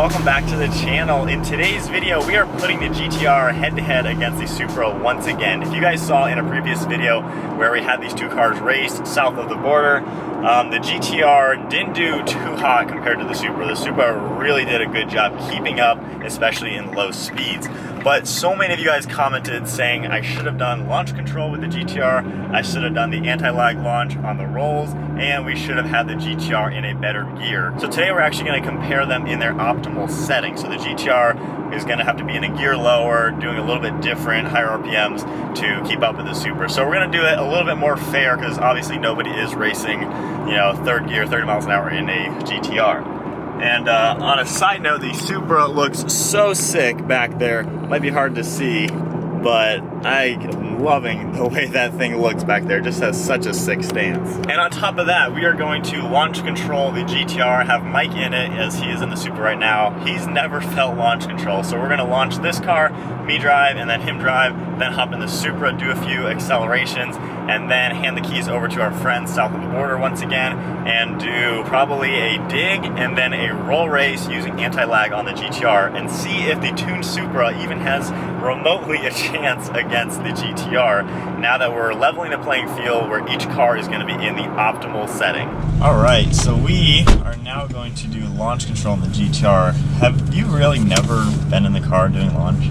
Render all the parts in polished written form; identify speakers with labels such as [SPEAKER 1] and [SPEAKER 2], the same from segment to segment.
[SPEAKER 1] welcome back to the channel. In today's video, we are putting the GTR head-to-head against the Supra once again. If you guys saw in a previous video where we had these two cars race south of the border, the GTR didn't do too hot compared to the Supra. The Supra really did a good job keeping up, especially in low speeds. But so many of you guys commented saying I should have done launch control with the GTR, I should have done the anti-lag launch on the rolls, and we should have had the GTR in a better gear. So today we're actually going to compare them in their optimal setting. So the GTR is going to have to be in a gear lower, doing a little bit different, higher RPMs to keep up with the Supra. So we're going to do it a little bit more fair because obviously nobody is racing, you know, third gear, 30 miles an hour in a GTR. And on a side note, the Supra looks so sick back there. Might be hard to see, but I'm loving the way that thing looks back there. It just has such a sick stance. And on top of that, we are going to launch control the GTR, have Mike in it as he is in the Supra right now. He's never felt launch control. So we're gonna launch this car, me drive, and then him drive, then hop in the Supra, do a few accelerations, and then hand the keys over to our friends south of the border once again, and do probably a dig and then a roll race using anti-lag on the GTR, and see if the tuned Supra even has remotely a chance against the GTR, now that we're leveling the playing field where each car is going to be in the optimal setting. Alright, so we are now going to do launch control on the GTR. Have you really never been in the car doing launch?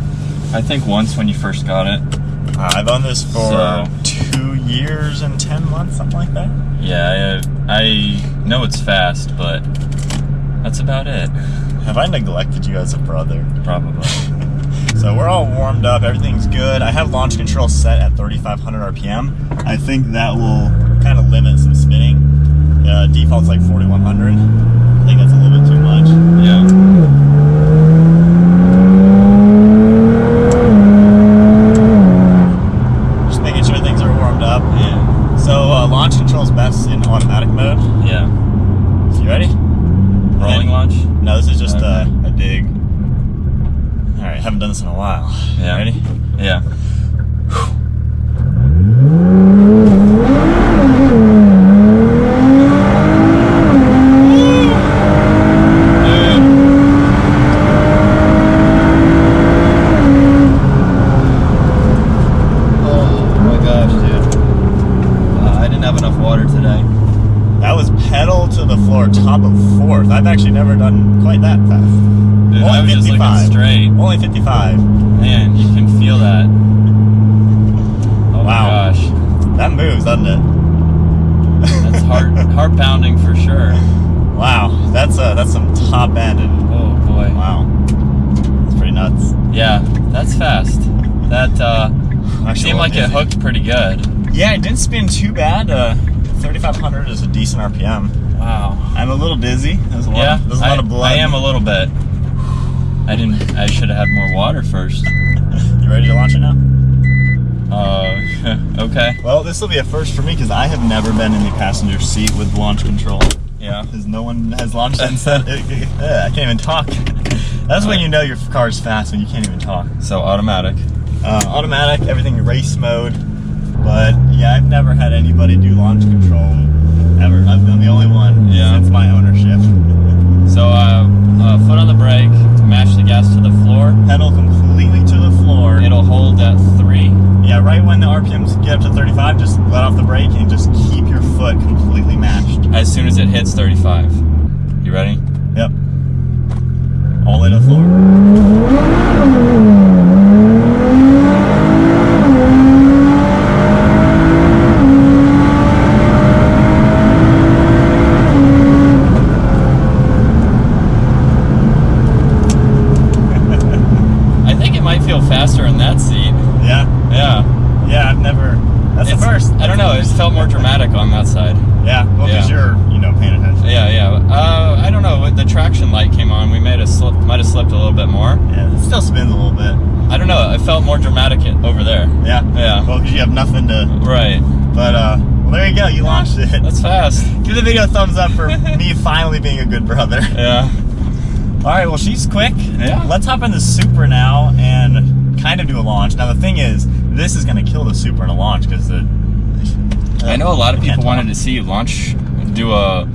[SPEAKER 2] I think once when you first got it.
[SPEAKER 1] I've owned this for 2 years and 10 months, something like that.
[SPEAKER 2] Yeah, I know it's fast, but that's about it.
[SPEAKER 1] Have I neglected you as a brother?
[SPEAKER 2] Probably.
[SPEAKER 1] So we're all warmed up, everything's good. I have launch control set at 3,500 RPM. I think that will kind of limit some spinning. Default's like 4,100. I think that's a little bit too much.
[SPEAKER 2] Yeah.
[SPEAKER 1] Launch control is best in automatic mode.
[SPEAKER 2] Yeah.
[SPEAKER 1] So you ready?
[SPEAKER 2] Rolling launch?
[SPEAKER 1] No, this is just a dig. Alright, haven't done this in a while.
[SPEAKER 2] Yeah.
[SPEAKER 1] Ready?
[SPEAKER 2] Yeah.
[SPEAKER 1] Top of fourth. I've actually never done quite that fast.
[SPEAKER 2] Dude,
[SPEAKER 1] only
[SPEAKER 2] I was
[SPEAKER 1] 55.
[SPEAKER 2] Just looking straight.
[SPEAKER 1] Only 55.
[SPEAKER 2] Man, you can feel that. Oh
[SPEAKER 1] wow.
[SPEAKER 2] My gosh.
[SPEAKER 1] That moves, doesn't it?
[SPEAKER 2] That's heart pounding for sure.
[SPEAKER 1] Wow. That's some top end.
[SPEAKER 2] Oh boy.
[SPEAKER 1] Wow. That's pretty nuts.
[SPEAKER 2] Yeah, that's fast. That seemed like it hooked pretty good. Yeah,
[SPEAKER 1] it didn't spin too bad. 3,500 is a decent RPM.
[SPEAKER 2] Wow.
[SPEAKER 1] I'm a little dizzy. There's a lot of blood.
[SPEAKER 2] I am a little bit. I should have had more water first.
[SPEAKER 1] You ready to launch it now?
[SPEAKER 2] Okay.
[SPEAKER 1] Well, this will be a first for me because I have never been in the passenger seat with launch control.
[SPEAKER 2] Yeah.
[SPEAKER 1] Because no one has launched it and said, I can't even talk. That's when you know your car's fast, when you can't even talk.
[SPEAKER 2] So automatic.
[SPEAKER 1] Automatic, everything race mode. But yeah, I've never had anybody do launch control ever. I've been the only one since my ownership.
[SPEAKER 2] So foot on the brake, mash the gas to the floor.
[SPEAKER 1] Pedal completely to the floor.
[SPEAKER 2] It'll hold at 3.
[SPEAKER 1] Yeah, right when the RPMs get up to 35, just let off the brake and just keep your foot completely mashed.
[SPEAKER 2] As soon as it hits 35. You ready?
[SPEAKER 1] Yep. All the way to the floor.
[SPEAKER 2] Faster in that seat.
[SPEAKER 1] Yeah. I've never. That's the first.
[SPEAKER 2] I don't know. It felt more dramatic on that side.
[SPEAKER 1] Yeah. Well, because you're, paying attention.
[SPEAKER 2] Yeah. I don't know. When the traction light came on, we might have slipped a little bit more.
[SPEAKER 1] Yeah. It still spins a little bit.
[SPEAKER 2] I don't know. It felt more dramatic over there.
[SPEAKER 1] Yeah. Well, because you have nothing to.
[SPEAKER 2] Right.
[SPEAKER 1] But well, there you go. You launched it.
[SPEAKER 2] That's fast.
[SPEAKER 1] Give the video a thumbs up for me finally being a good brother.
[SPEAKER 2] Yeah.
[SPEAKER 1] All right, well, she's quick.
[SPEAKER 2] Yeah.
[SPEAKER 1] Let's hop in the Supra now and kind of do a launch. Now, the thing is, this is going to kill the Supra in a launch because
[SPEAKER 2] I know a lot of people wanted to see you launch, do a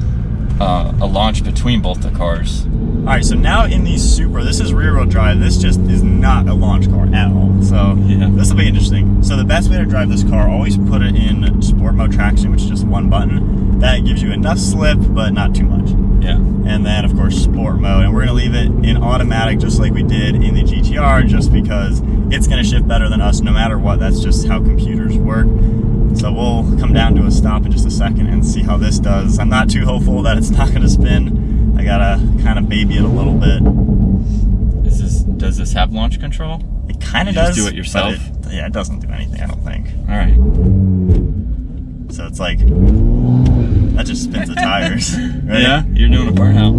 [SPEAKER 2] a launch between both the cars.
[SPEAKER 1] All right, so now in the Supra, this is rear-wheel drive. This just is not a launch car at all. So
[SPEAKER 2] yeah,
[SPEAKER 1] this will be interesting. So the best way to drive this car, always put it in sport mode traction, which is just one button. That gives you enough slip, but not too much.
[SPEAKER 2] Yeah.
[SPEAKER 1] And then, of course, sport mode. And we're gonna leave it in automatic just like we did in the GTR, just because it's gonna shift better than us no matter what. That's just how computers work. So we'll come down to a stop in just a second and see how this does. I'm not too hopeful that it's not gonna spin. I gotta kind of baby it a little bit.
[SPEAKER 2] Does this have launch control?
[SPEAKER 1] It kind of does.
[SPEAKER 2] Just do it yourself?
[SPEAKER 1] Yeah, it doesn't do anything, I don't think.
[SPEAKER 2] All right.
[SPEAKER 1] So it's like, that just spins the tires. Right?
[SPEAKER 2] Yeah, you're doing a burnout.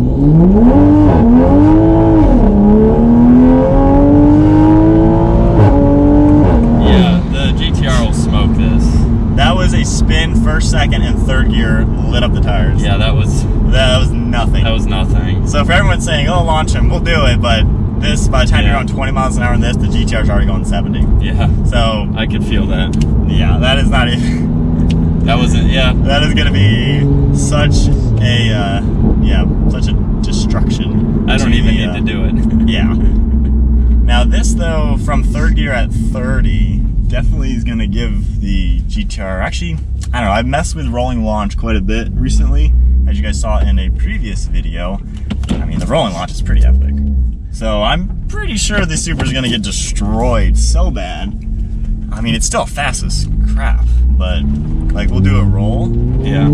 [SPEAKER 2] Yeah, the GTR will smoke this.
[SPEAKER 1] That was a spin, first, second, and third gear, lit up the tires.
[SPEAKER 2] Yeah, that was
[SPEAKER 1] nothing.
[SPEAKER 2] That was nothing.
[SPEAKER 1] So for everyone saying, oh, launch him, we'll do it, but this, by the time you're on 20 miles an hour in this, the GTR's already going 70.
[SPEAKER 2] Yeah.
[SPEAKER 1] So
[SPEAKER 2] I could feel that.
[SPEAKER 1] Yeah, that is not even...
[SPEAKER 2] That wasn't, yeah.
[SPEAKER 1] That is going to be such a, such a destruction.
[SPEAKER 2] I don't even need to do it.
[SPEAKER 1] Yeah. Now this, though, from third gear at 30, definitely is going to give the GTR, actually, I don't know, I've messed with rolling launch quite a bit recently, as you guys saw in a previous video. I mean, the rolling launch is pretty epic. So I'm pretty sure the Supra is going to get destroyed so bad. I mean, it's still fast as crap, but like we'll do a roll.
[SPEAKER 2] Yeah.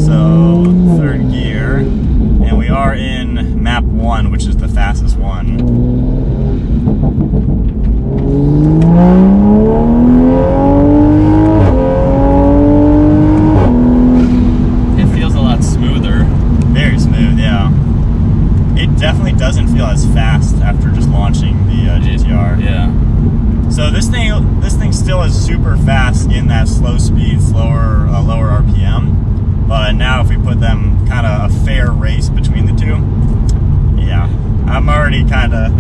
[SPEAKER 1] So third gear, and we are in map 1, which is the fastest one.
[SPEAKER 2] It feels a lot smoother.
[SPEAKER 1] Very smooth, yeah. It definitely doesn't feel as fast after just launching the GTR.
[SPEAKER 2] Yeah.
[SPEAKER 1] So this thing still is super fast in that slow speed, lower RPM. But now if we put them kind of a fair race between the two, yeah, I'm already kind of.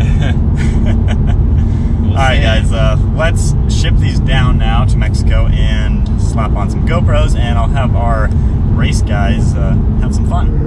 [SPEAKER 1] All right, guys, let's ship these down now to Mexico and slap on some GoPros, and I'll have our race guys have some fun.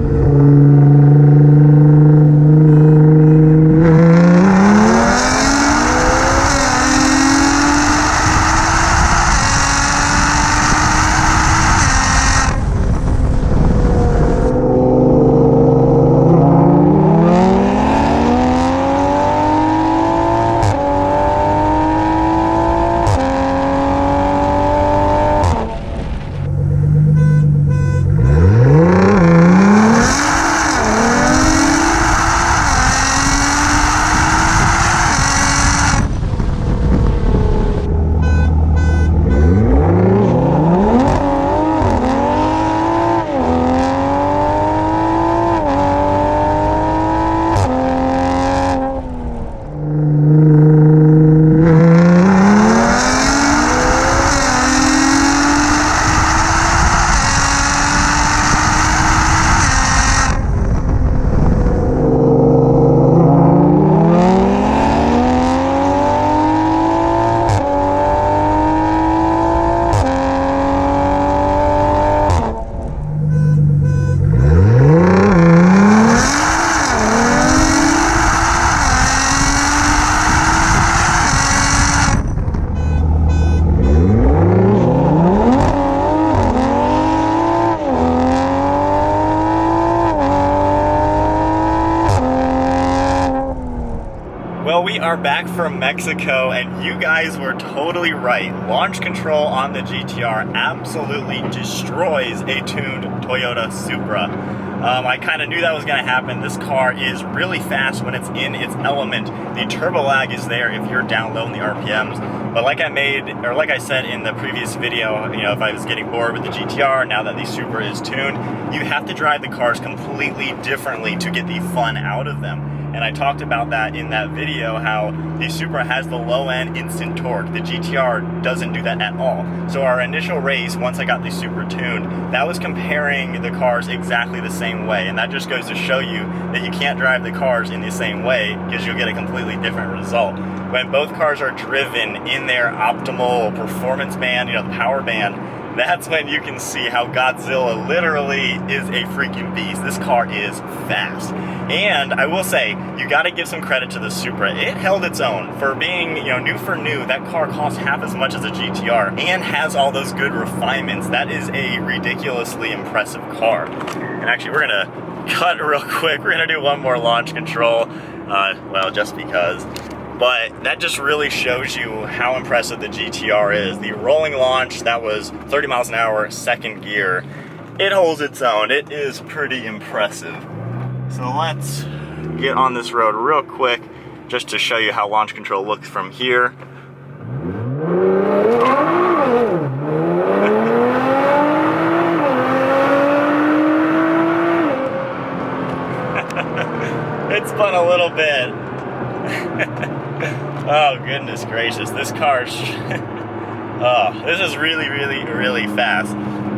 [SPEAKER 1] We are back from Mexico, and you guys were totally right. Launch control on the GTR absolutely destroys a tuned Toyota Supra. I kind of knew that was going to happen. This car is really fast when it's in its element. The turbo lag is there if you're down low in the RPMs. But like I said in the previous video, you know, if I was getting bored with the GTR, now that the Supra is tuned, you have to drive the cars completely differently to get the fun out of them. And I talked about that in that video, how the Supra has the low-end instant torque. The GTR doesn't do that at all. So our initial race, once I got the Supra tuned, that was comparing the cars exactly the same way. And that just goes to show you that you can't drive the cars in the same way, because you'll get a completely different result. When both cars are driven in their optimal performance band, you know, the power band, that's when you can see how Godzilla literally is a freaking beast. This car is fast. And I will say, you gotta give some credit to the Supra. It held its own. For being, you know, new for new, that car costs half as much as a GTR and has all those good refinements. That is a ridiculously impressive car. And actually, we're gonna cut real quick. We're gonna do one more launch control. Well, just because. But that just really shows you how impressive the GTR is. The rolling launch, that was 30 miles an hour, second gear. It holds its own. It is pretty impressive. So let's get on this road real quick just to show you how launch control looks from here. It's spun a little bit. Oh, goodness gracious. This car's... oh, this is really, really, really fast.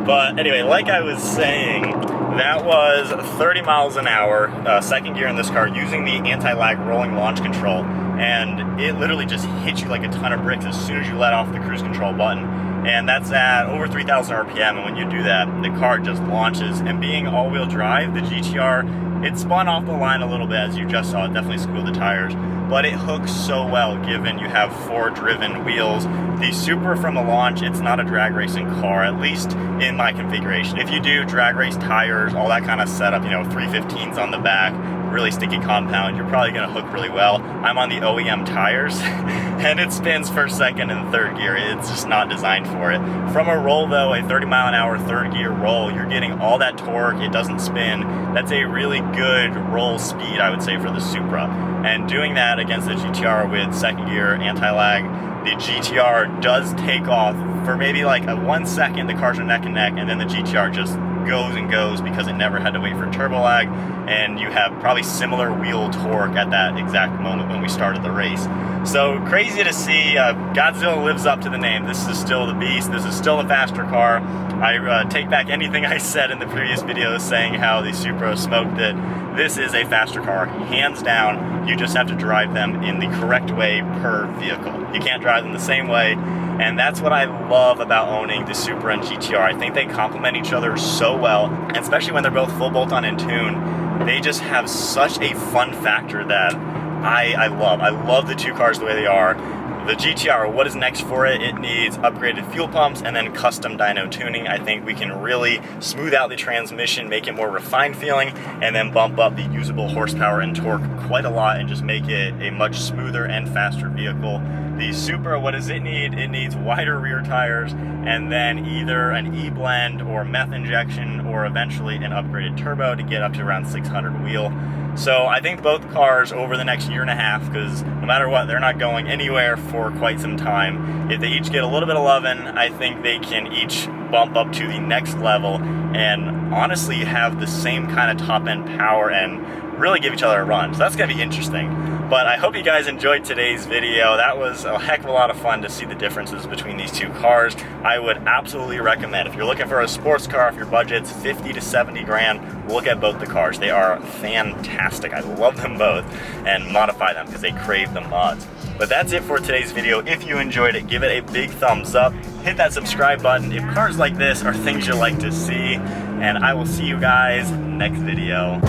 [SPEAKER 1] But anyway, like I was saying, that was 30 miles an hour, second gear in this car, using the anti-lag rolling launch control. And it literally just hits you like a ton of bricks as soon as you let off the cruise control button. And that's at over 3,000 RPM, and when you do that, the car just launches. And being all-wheel drive, the GTR, it spun off the line a little bit, as you just saw. It definitely squealed the tires. But it hooks so well, given you have 4-driven wheels. The Supra from the launch, it's not a drag racing car, at least in my configuration. If you do drag race tires, all that kind of setup, you know, 315s on the back, really sticky compound, you're probably gonna hook really well. I'm on the OEM tires, and it spins first, second, and third gear. It's just not designed for it. From a roll though, a 30 mile an hour third gear roll, you're getting all that torque, it doesn't spin. That's a really good roll speed, I would say, for the Supra. And doing that against the GTR with second gear anti-lag, the GTR does take off for maybe like a 1 second. The cars are neck and neck, and then the GTR just goes and goes because it never had to wait for turbo lag, and you have probably similar wheel torque at that exact moment when we started the race. So crazy to see. Godzilla lives up to the name. This is still the beast. This is still a faster car. I take back anything I said in the previous videos saying how the Supra smoked it. This is a faster car, hands down. You just have to drive them in the correct way per vehicle. You can't drive them the same way, and that's what I love about owning the Supra and GTR. I think they complement each other so well, and especially when they're both full bolt-on and tune, they just have such a fun factor that I love. I love the two cars the way they are. The GTR, what is next for it? It needs upgraded fuel pumps and then custom dyno tuning. I think we can really smooth out the transmission, make it more refined feeling, and then bump up the usable horsepower and torque quite a lot and just make it a much smoother and faster vehicle. The Supra, what does it need? It needs wider rear tires and then either an E-blend or meth injection or eventually an upgraded turbo to get up to around 600 wheel. So I think both cars over the next year and a half, because no matter what, they're not going anywhere for quite some time. If they each get a little bit of loving, I think they can each bump up to the next level and honestly have the same kind of top-end power and really give each other a run. So that's going to be interesting. But I hope you guys enjoyed today's video. That was a heck of a lot of fun to see the differences between these two cars. I would absolutely recommend, if you're looking for a sports car, if your budget's 50 to 70 grand, look at both the cars. They are fantastic. I love them both, and modify them because they crave the mods. But that's it for today's video. If you enjoyed it, give it a big thumbs up. Hit that subscribe button if cars like this are things you like to see. And I will see you guys next video.